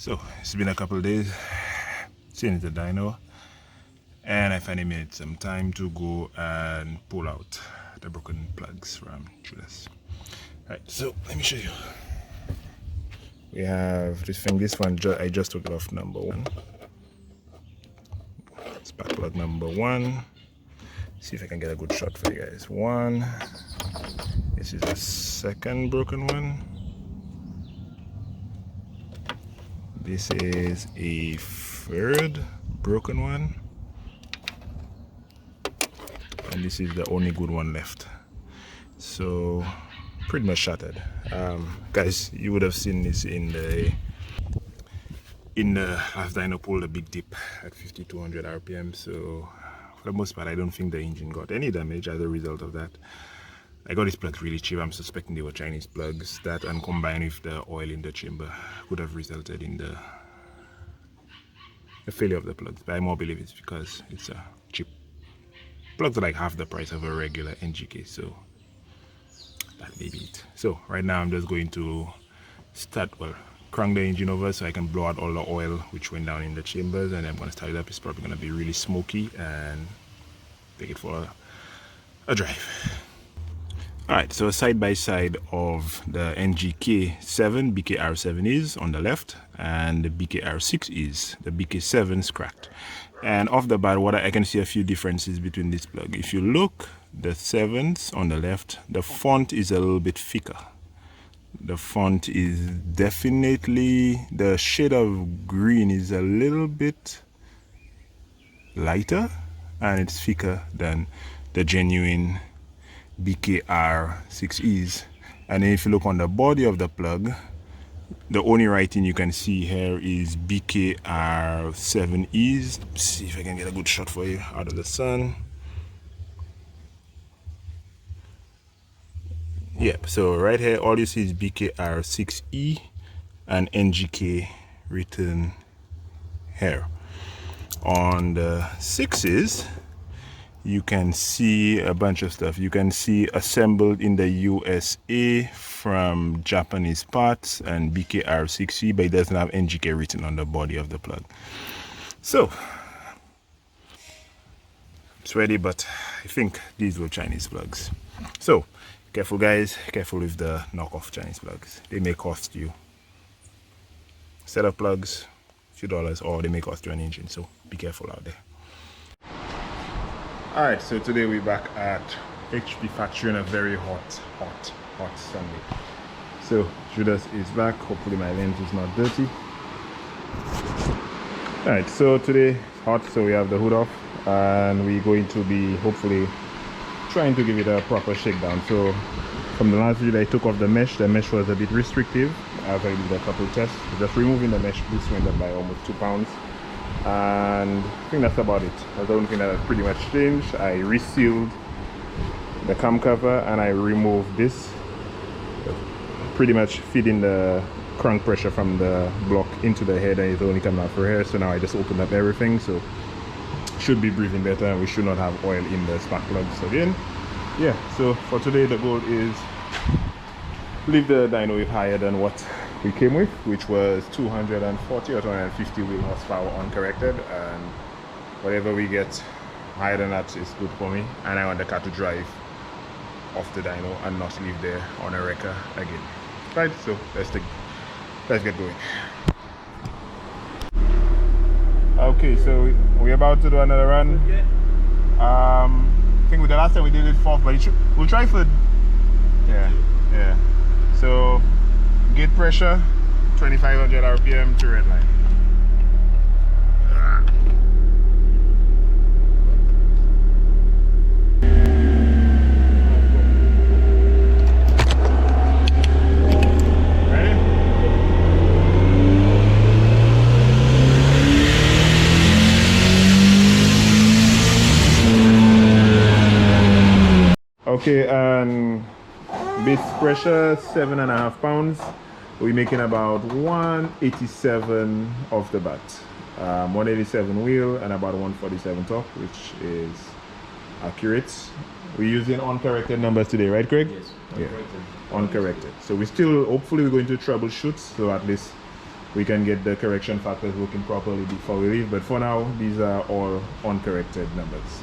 So it's been a couple of days since the dyno, and I finally made some time to go and pull out the broken plugs from Judas. Alright, so let me show you. We have this thing, this one I just took it off number 1. Spark plug number 1. See if I can get a good shot for you guys. 1. This is the second broken one. This is a third broken one, and this is the only good one left. So pretty much shattered. Guys, you would have seen this in the last dyno pulled a big dip at 5200 RPM. So for the most part, I don't think the engine got any damage as a result of that. I got these plugs really cheap. I'm suspecting they were Chinese plugs. That, and combined with the oil in the chamber, could have resulted in the failure of the plugs. But I more believe it's because it's a cheap. Plugs are like half the price of a regular NGK, so that may be it. So right now I'm just going to crank the engine over so I can blow out all the oil which went down in the chambers, and I'm going to start it up. It's probably going to be really smoky, and take it for a drive. Alright, so side by side of the NGK7, BKR7 is on the left, and the BKR6 is. The BK7's cracked. And off the bat, I can see a few differences between this plug. If you look, the 7s on the left, the font is a little bit thicker. The font is definitely, the shade of green is a little bit lighter, and it's thicker than the genuine BKR6Es. And if you look on the body of the plug, the only writing you can see here is BKR7Es. Let's see if I can get a good shot for you out of the sun. Yep, so right here all you see is BKR6E and NGK written here. On the 6s, you can see a bunch of stuff. You can see assembled in the USA from Japanese parts and BKR6E, but it doesn't have NGK written on the body of the plug. So it's ready, but I think these were Chinese plugs. So careful guys, careful with the knockoff Chinese plugs. They may cost you set of plugs a few dollars, or they may cost you an engine, so be careful out there. Alright, so today we're back at HP factory on a very hot Sunday. So Judas is back. Hopefully my lens is not dirty. Alright, so today it's hot, so we have the hood off, and we're going to be hopefully trying to give it a proper shakedown. So from the last video I took off the mesh was a bit restrictive. After I did a couple tests, just removing the mesh, this went up by almost 2 pounds. And I think that's about it. That's the only thing that has pretty much changed. I resealed the cam cover, and I removed this, pretty much feeding the crank pressure from the block into the head, and it's only coming out for here. So now I just opened up everything, so should be breathing better, and we should not have oil in the spark plugs again. Yeah, so for today the goal is leave the dyno with higher than what we came with, which was 240 or 250 wheel horsepower uncorrected, and whatever we get higher than that is good for me. And I want the car to drive off the dyno and not leave there on a wrecker again. Right, so let's get going. Okay, so we're about to do another run. I think with the last time we did it 4th, but we'll try for yeah. So gate pressure 2500 RPM to red line. Ready? Okay, and base pressure 7.5 pounds. We're making about 187 off the bat, 187 wheel and about 147 torque, which is accurate. We're using uncorrected numbers today, right, Craig? Yes, uncorrected. Yeah, uncorrected. So we still, hopefully we're going to troubleshoot, so at least we can get the correction factors working properly before we leave. But for now, these are all uncorrected numbers.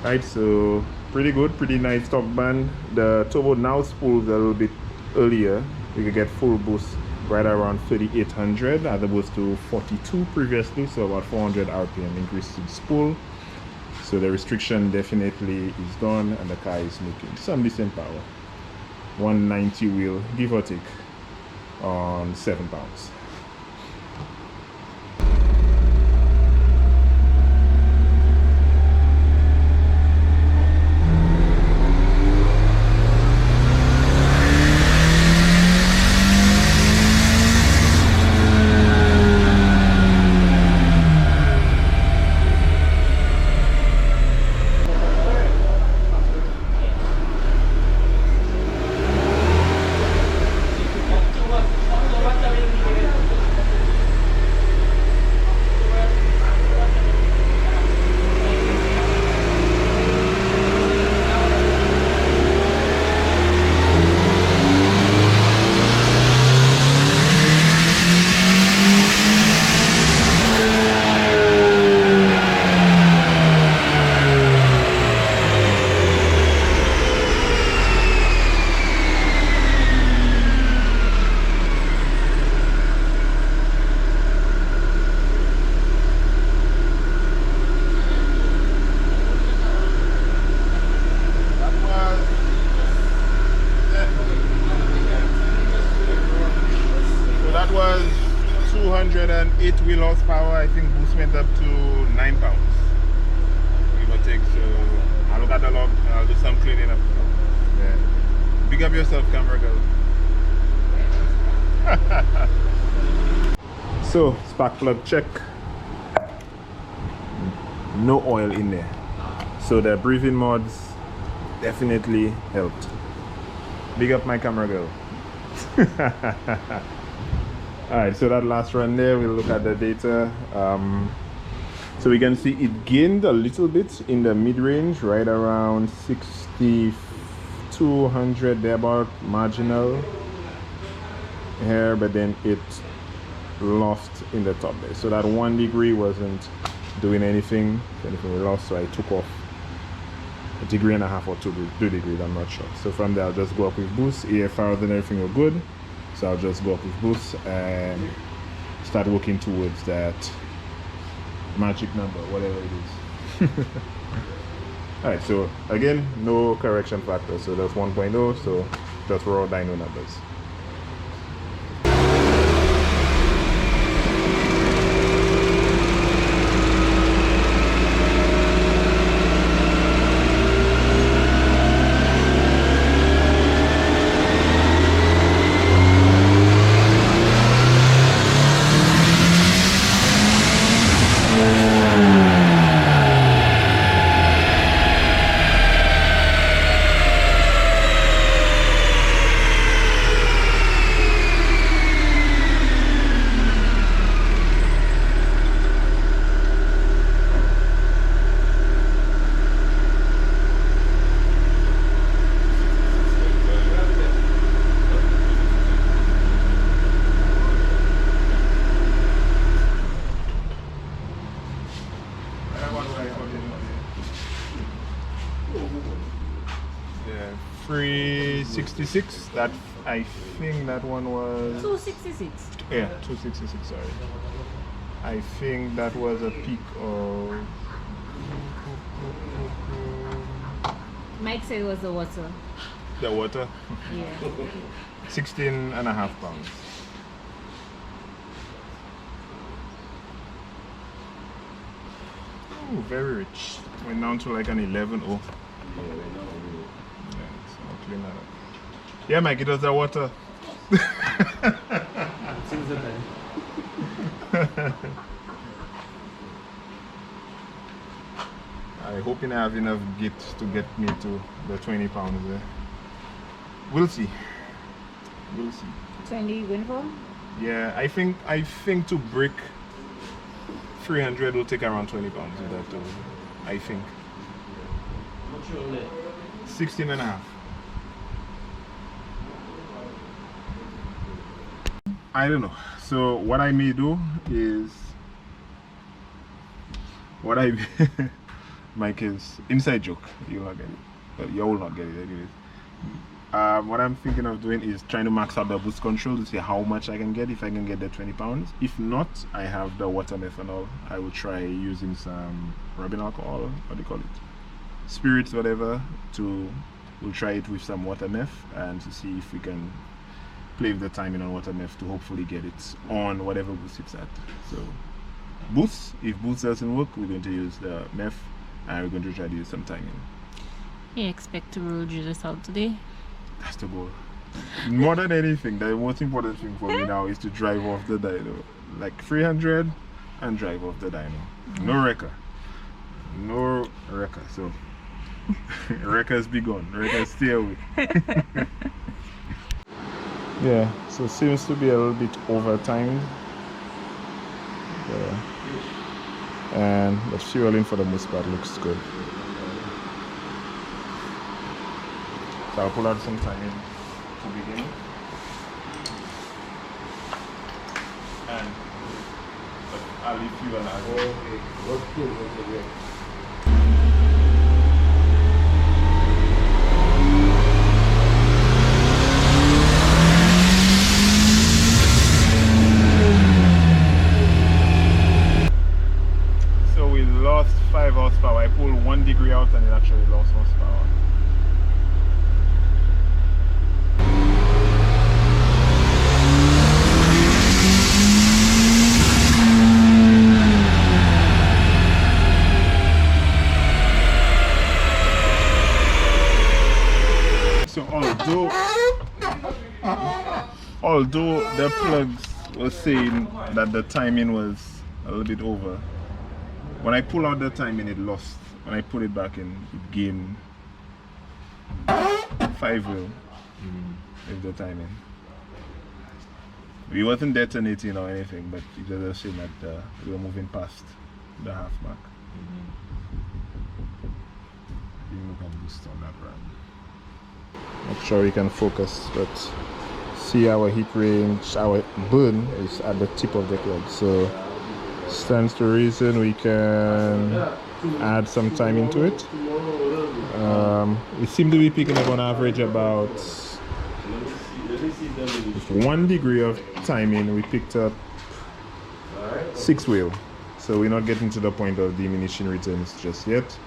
Right, so pretty good, pretty nice top band. The turbo now spools a little bit earlier. We could get full boost right around 3800 as opposed to 42 previously, so about 400 rpm increase to the spool. So the restriction definitely is gone and the car is making some decent power. 190 wheel, give or take, on 7 pounds. That was 208 wheel horsepower. I think boost went up to 9 pounds. Give or take. So I'll look at the log and I'll do some cleaning up. Yeah. Big up yourself, camera girl. So spark plug check. No oil in there. So the breathing mods definitely helped. Big up my camera girl. Alright, so that last run there, we'll look at the data. So we can see it gained a little bit in the mid-range, right around 6,200 there, about marginal here, but then it lost in the top there. So that 1 degree wasn't doing anything. If anything, we lost, so I took off a degree and a half or 2 degrees, I'm not sure. So from there, I'll just go up with boost. AFRs and everything were good. So I'll just go up with boost and start working towards that magic number, whatever it is. Alright, so again, no correction factor. So that's 1.0, so just raw dyno numbers. Yeah, 366. That, I think that one was 266. Yeah, 266. Sorry, I think that was a peak of. Mike said it was the water. The water. Yeah. 16.5 pounds. Oh, very rich. Went down to like an 11. Oh. Yeah, so I'll clean that up. Yeah, Mike, it was the water. I hope I have enough git to get me to the 20 pounds there. We'll see. We'll see. 20 uniform? Yeah, I think to break 300 will take around 20 pounds with that too. I think. What's your lit? 16.5. I don't know. So what I may do is what I Mike is inside joke. You'll not get it, but you will not get it anyways. What I'm thinking of doing is trying to max out the boost control to see how much I can get, if I can get the 20 pounds. If not, I have the water methanol. I will try using some rubbing alcohol, what do you call it? Spirits, whatever, we'll try it with some water meth and to see if we can play with the timing on water meth to hopefully get it on whatever boost it's at. So boost, if boost doesn't work, we're going to use the meth and we're going to try to use some timing. You expect to roll Judas out today? That's the goal. More than anything, the most important thing for me now is to drive off the dyno. Like 300 and drive off the dyno. No wrecker. No wrecker. So wreckers be gone. Wreckers stay away. Yeah, so seems to be a little bit over timed. And the fueling for the most part looks good. So I'll pull out some timing to begin. And I'll leave you and I'll go. Okay. So we lost 5 horsepower. I pulled 1 degree out and it actually lost horsepower. So although the plugs were saying that the timing was a little bit over, when I pull out the timing it lost. When I put it back in, it gained 5 wheel with the timing. We wasn't detonating or anything, but it was just saying that we were moving past the half mark. You look at boost on that run. Not sure we can focus, but see our heat range, our burn is at the tip of the clock, so stands to reason we can add some time into it. We seem to be picking up on average about, with 1 degree of timing, we picked up 6 wheel, so we're not getting to the point of diminishing returns just yet.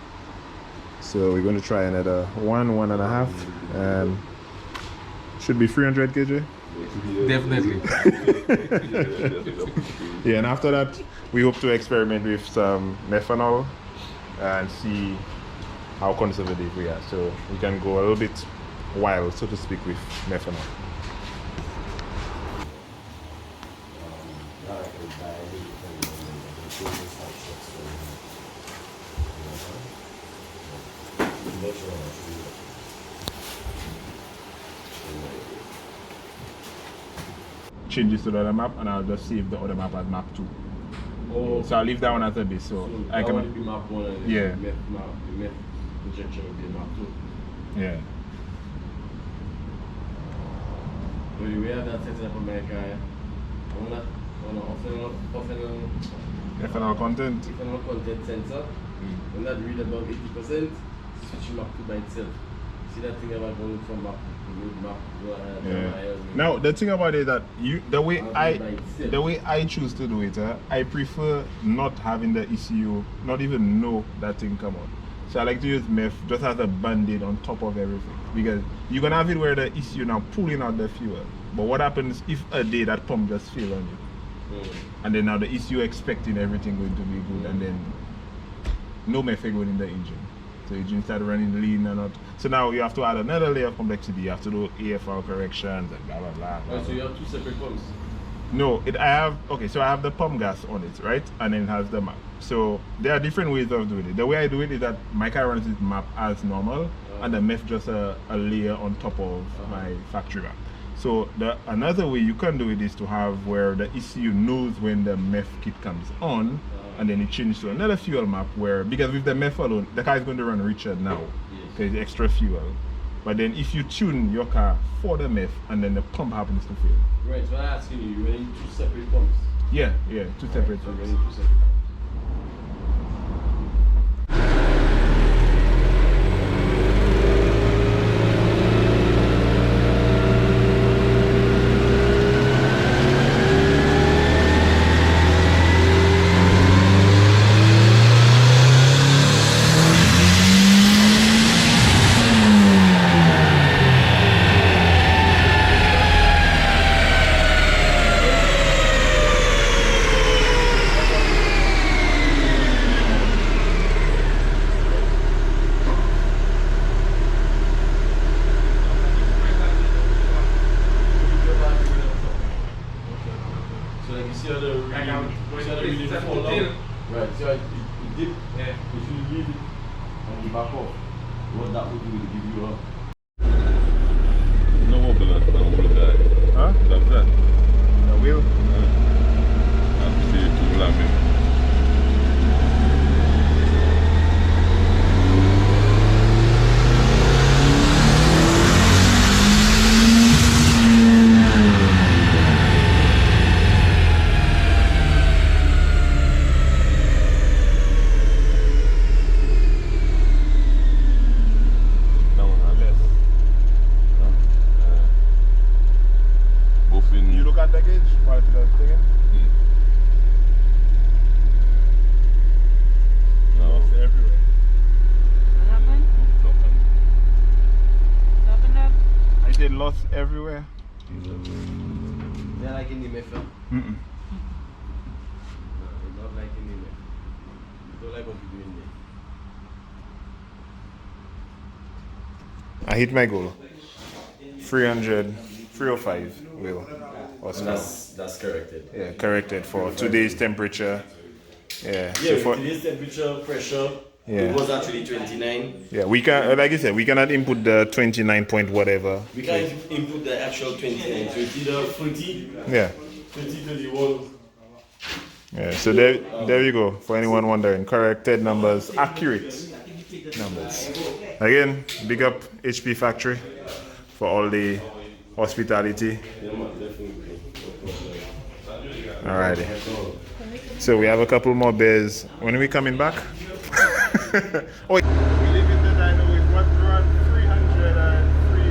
So we're going to try another 1.5, and should be 300 kg. Definitely. Yeah, and after that, we hope to experiment with some methanol and see how conservative we are. So we can go a little bit wild, so to speak, with methanol. Change this to the other map and I'll just save the other map as map 2. Oh, so I'll leave that one as a base, so I that can would be map 1 and yeah. the meth injection would be map 2. Yeah. But the way that set up America, I wanna Ethanol content. ethanol content sensor. When that read above 80%, switch map 2 by itself. See that thing about going from map Now the thing about it is that the way I choose to do it, I prefer not having the ECU, not even know that thing come on. So I like to use meth just as a band-aid on top of everything, because you're gonna have it where the ECU now pulling out the fuel. But what happens if a day that pump just fail on you, and then now the ECU expecting everything going to be good, and then no meth going in the engine. So the engine started running lean and not. So now you have to add another layer of complexity. You have to do AFR corrections and blah blah blah. blah. So you have 2 separate pumps? No, I have the pump gas on it, right? And then it has the map. So there are different ways of doing it. The way I do it is that my car runs its map as normal, and the meth just a layer on top of my factory map. So another way you can do it is to have where the ECU knows when the meth kit comes on, and then it changes to another fuel map where, because with the meth alone, the car is going to run richer now, because it's extra fuel. But then if you tune your car for the meth and then the pump happens to fail. Right, so I'm asking you, you running 2 separate pumps? Yeah, two separate So pumps. running 2 separate pumps. So like you see how the reading fall down? Right, so it dip. Yeah. If you leave it and you back off, what that would do will give you a... No wobble at the whole guy. Huh? Like that. The wheel? I'm still too lamin. You look at the gauge while it's thinking? No. It's everywhere. What happened? What happened up? I said lost everywhere. They're like in the method. No, Mm-mm. they're not like in the method. You don't like what you're doing there. I hit my goal. 305 wheel. That's corrected. Yeah, corrected for today's temperature. Yeah. Yeah, So for, today's temperature, pressure, Yeah. it was actually 29. yeah, we can, like I said, we cannot input the 29 point whatever. We can't input the actual 29, so it's either 30, Yeah. 31. Yeah. So there you go. For anyone wondering, corrected numbers, accurate numbers. Again, big up HP Factory for all the hospitality. Yeah, man, definitely. Alrighty. So we have a couple more beers. When are we coming back? Oh, we live in the dyno with what run 303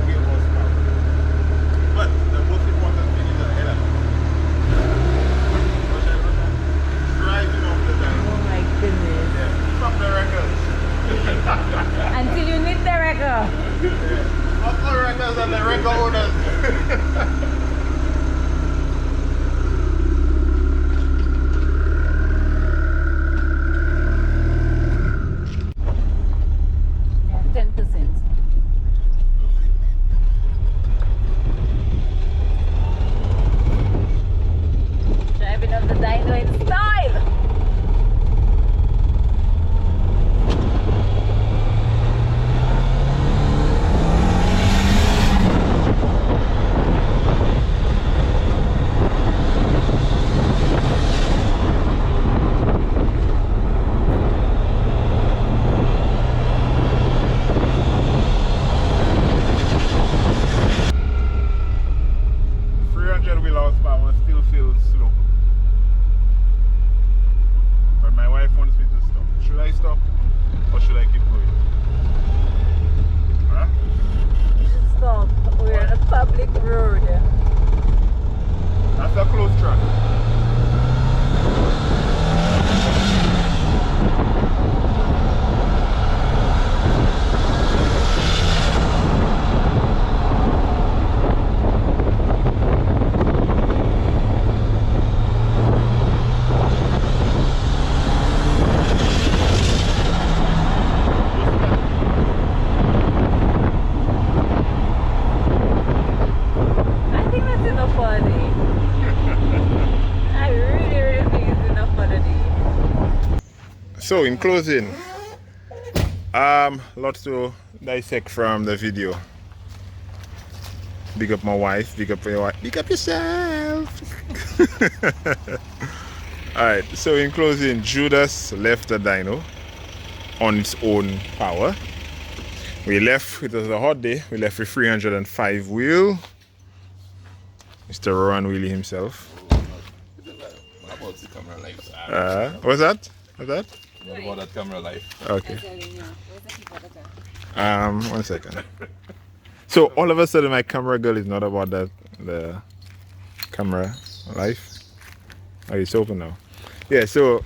wheel horsepower. But the most important thing is the header. Driving off the dyno. Oh my goodness. Yeah, fuck the records. Until you need the record. Fuck the records and the record owners. Yeah, 10%. Driving up the dyno in style. Wheel horsepower still feels slow. But my wife wants me to stop. Should I stop or should I keep going? Huh? You should stop. We're on a public road. That's a close track. I think that's enough for a day. I really think it's enough for the day. So in closing, lots to dissect from the video. Big up my wife, big up your wife, big up yourself. Alright, so in closing, Judas left the dyno on its own power. We left, it was a hot day, we left with 305 wheel. Mr. Rowan Wheelie himself. About the camera life. What's that? What's that? What about that camera life? Okay. 1 second. So all of a sudden my camera girl is not about that, the camera life. Oh, it's open now. Yeah, so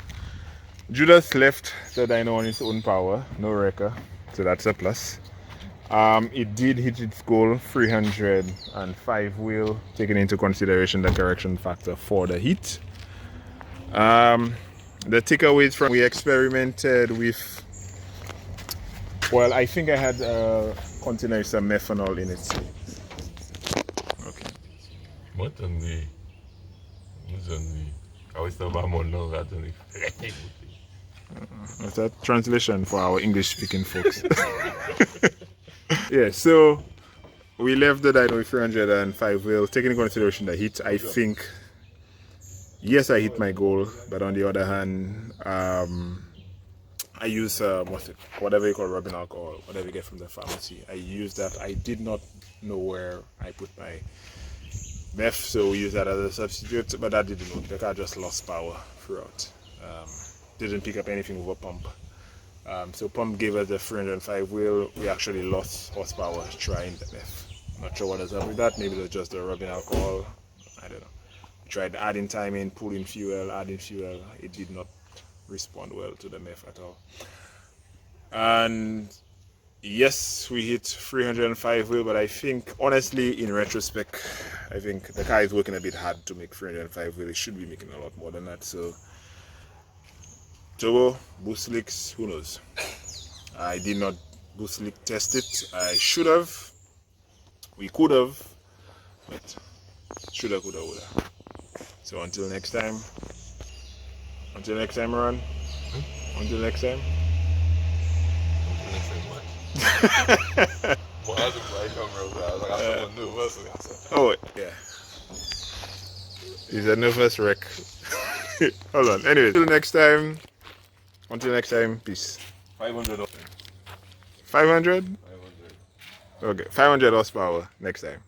Judas left the dyno on its own power, no wrecker, so that's a plus. It did hit its goal, 305 wheel, taking into consideration the correction factor for the heat. The takeaways from, we experimented with, well, I think I had a container with some methanol in it. Okay. What on the I was talking about more now that on the What's that? Translation for our English speaking folks. Yeah, so we left the dyno with 305 wheel, taking into consideration the heat. I think, yes, I hit my goal, but on the other hand, I use whatever you call rubbing alcohol, whatever you get from the pharmacy. I use that. I did not know where I put my meth, so we use that as a substitute, but that didn't work. The car just lost power throughout. Didn't pick up anything over pump. So pump gave us the 305 wheel. We actually lost horsepower trying the meth. Not sure what is up with that. Maybe it was just the rubbing alcohol. I don't know. We tried adding time in, pulling fuel, adding fuel. It did not respond well to the meth at all. And yes, we hit 305 wheel, but I think, honestly, in retrospect, I think the car is working a bit hard to make 305 wheel. It should be making a lot more than that. So turbo, boost leaks, who knows? I did not boost leak test it. I should have. We could have. But shoulda, coulda, woulda. So until next time. Until next time, Ron. Until next time. Oh, yeah. He's a nervous wreck. Hold on. Anyway, until next time. Until next time, peace. 500. 500? Okay, 500 horsepower next time.